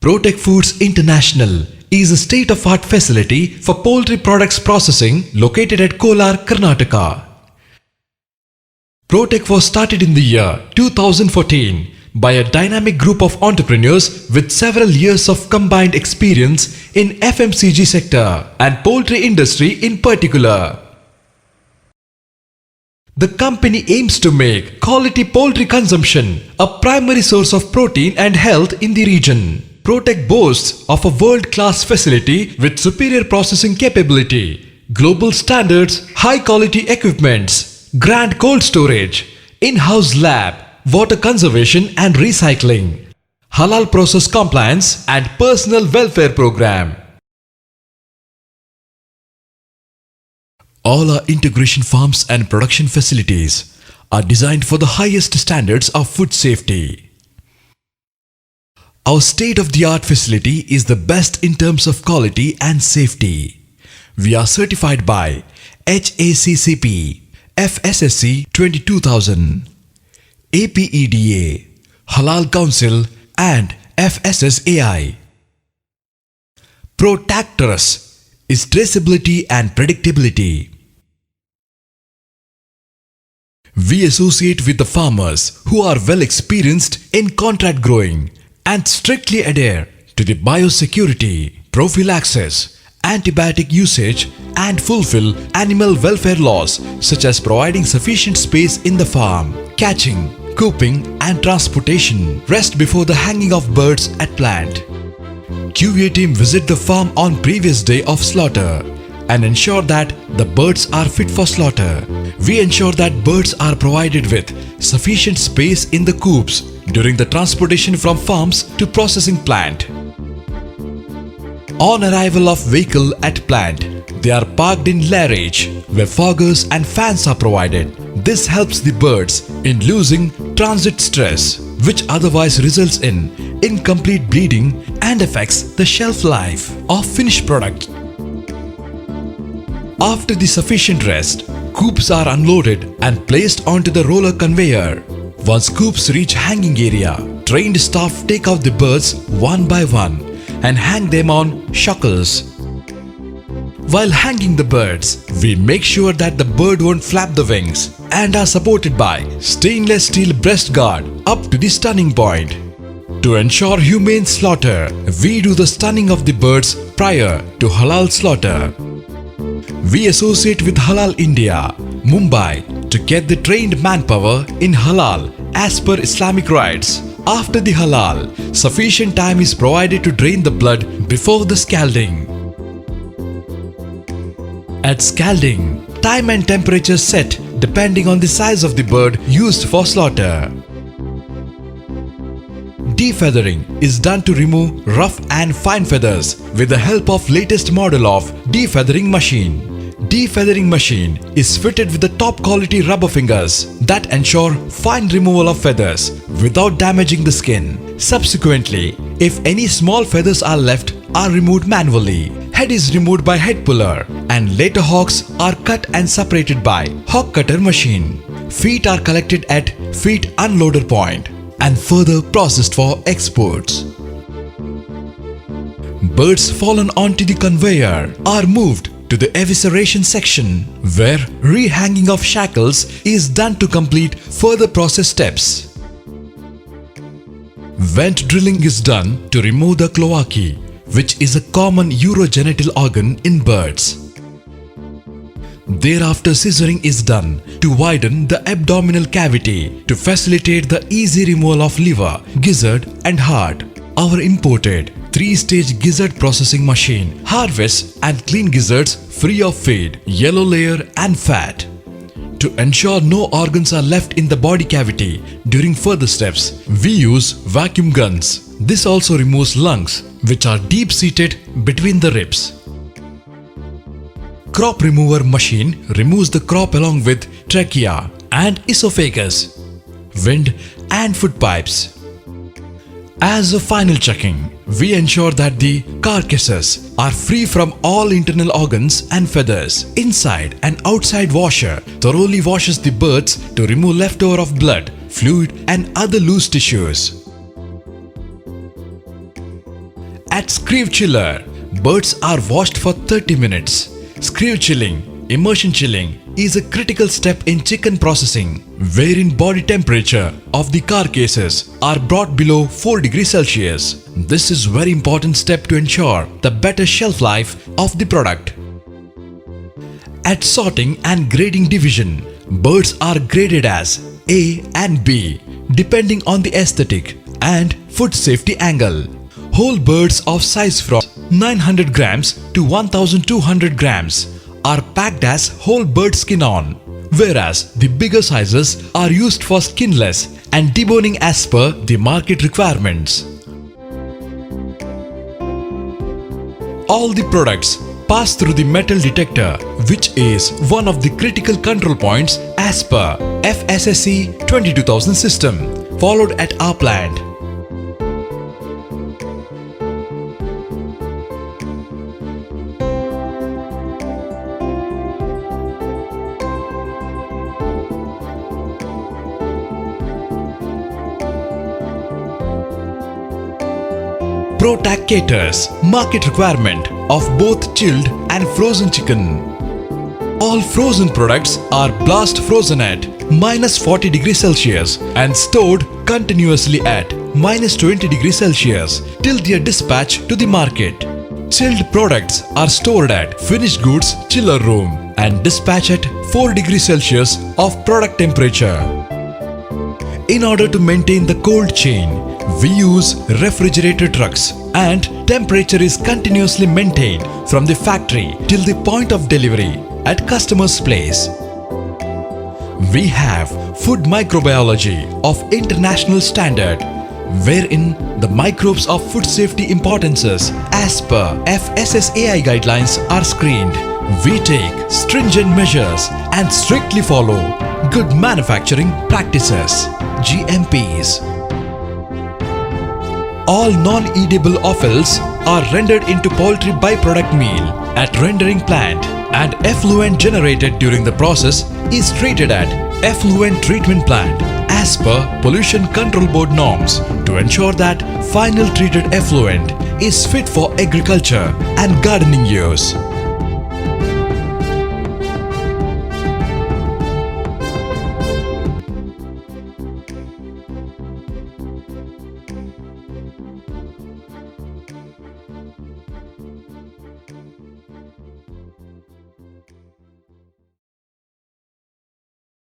ProTAC Foods International is a state-of-art facility for poultry products processing located at Kolar, Karnataka. ProTAC was started in the year 2014 by a dynamic group of entrepreneurs with several years of combined experience in FMCG sector and poultry industry in particular. The company aims to make quality poultry consumption a primary source of protein and health in the region. ProTAC boasts of a world-class facility with superior processing capability, global standards, high-quality equipments, grand cold storage, in-house lab, water conservation and recycling, halal process compliance and personal welfare program. All our integration farms and production facilities are designed for the highest standards of food safety. Our state-of-the-art facility is the best in terms of quality and safety. We are certified by HACCP, FSSC 22000, APEDA, Halal Council and FSSAI. ProTAC Trust is traceability and predictability. We associate with the farmers who are well experienced in contract growing and strictly adhere to the biosecurity, prophylaxis, antibiotic usage and fulfill animal welfare laws such as providing sufficient space in the farm, catching, cooping and transportation, rest before the hanging of birds at plant. QA team visit the farm on previous day of slaughter and ensure that the birds are fit for slaughter. We ensure that birds are provided with sufficient space in the coops during the transportation from farms to processing plant. On arrival of vehicle at plant, they are parked in lairage where foggers and fans are provided. This helps the birds in losing transit stress, which otherwise results in incomplete bleeding and affects the shelf life of finished product. After the sufficient rest, coops are unloaded and placed onto the roller conveyor. Once coops reach hanging area, trained staff take out the birds one by one and hang them on shackles. While hanging the birds, we make sure that the bird won't flap the wings and are supported by stainless steel breast guard up to the stunning point. To ensure humane slaughter, we do the stunning of the birds prior to halal slaughter. We associate with Halal India, Mumbai to get the trained manpower in halal as per Islamic rites. After the halal, sufficient time is provided to drain the blood before the scalding. At scalding, time and temperature set depending on the size of the bird used for slaughter. Defeathering is done to remove rough and fine feathers with the help of latest model of defeathering machine. Defeathering machine is fitted with the top quality rubber fingers that ensure fine removal of feathers without damaging the skin. Subsequently, if any small feathers are left, are removed manually. Head is removed by head puller and later hocks are cut and separated by hog cutter machine. Feet are collected at feet unloader point and further processed for exports. Birds fallen onto the conveyor are moved to the evisceration section where rehanging of shackles is done to complete further process steps. Vent drilling is done to remove the cloacae, which is a common urogenital organ in birds. Thereafter scissoring is done to widen the abdominal cavity to facilitate the easy removal of liver, gizzard and heart. Our imported 3-stage gizzard processing machine harvests and clean gizzards free of feed, yellow layer and fat. To ensure no organs are left in the body cavity during further steps, we use vacuum guns. This also removes lungs, which are deep-seated between the ribs. Crop remover machine removes the crop along with trachea and esophagus, wind and food pipes. As a final checking, we ensure that the carcasses are free from all internal organs and feathers. Inside and outside washer thoroughly washes the birds to remove leftover of blood, fluid and other loose tissues. At Screw Chiller, birds are washed for 30 minutes. Screw chilling, immersion chilling, is a critical step in chicken processing, wherein body temperature of the carcasses are brought below 4 degrees Celsius. This is very important step to ensure the better shelf life of the product. At sorting and grading division, birds are graded as A and B depending on the aesthetic and food safety angle. Whole birds of size from 900 grams to 1200 grams are packed as whole bird skin on, whereas the bigger sizes are used for skinless and deboning as per the market requirements. All the products pass through the metal detector, which is one of the critical control points as per FSSC 22000 system, followed at our plant. ProTAC caters market requirement of both chilled and frozen chicken. All frozen products are blast frozen at -40 degrees Celsius and stored continuously at -20 degrees Celsius till their dispatch to the market. Chilled products are stored at finished goods chiller room and dispatched at 4 degrees Celsius of product temperature. In order to maintain the cold chain, we use refrigerator trucks and temperature is continuously maintained from the factory till the point of delivery at customer's place. We have food microbiology of international standard, wherein the microbes of food safety importances as per FSSAI guidelines are screened. We take stringent measures and strictly follow good manufacturing practices, GMPs. All non-edible offals are rendered into poultry byproduct meal at rendering plant, and effluent generated during the process is treated at effluent treatment plant as per Pollution Control Board norms to ensure that final treated effluent is fit for agriculture and gardening use.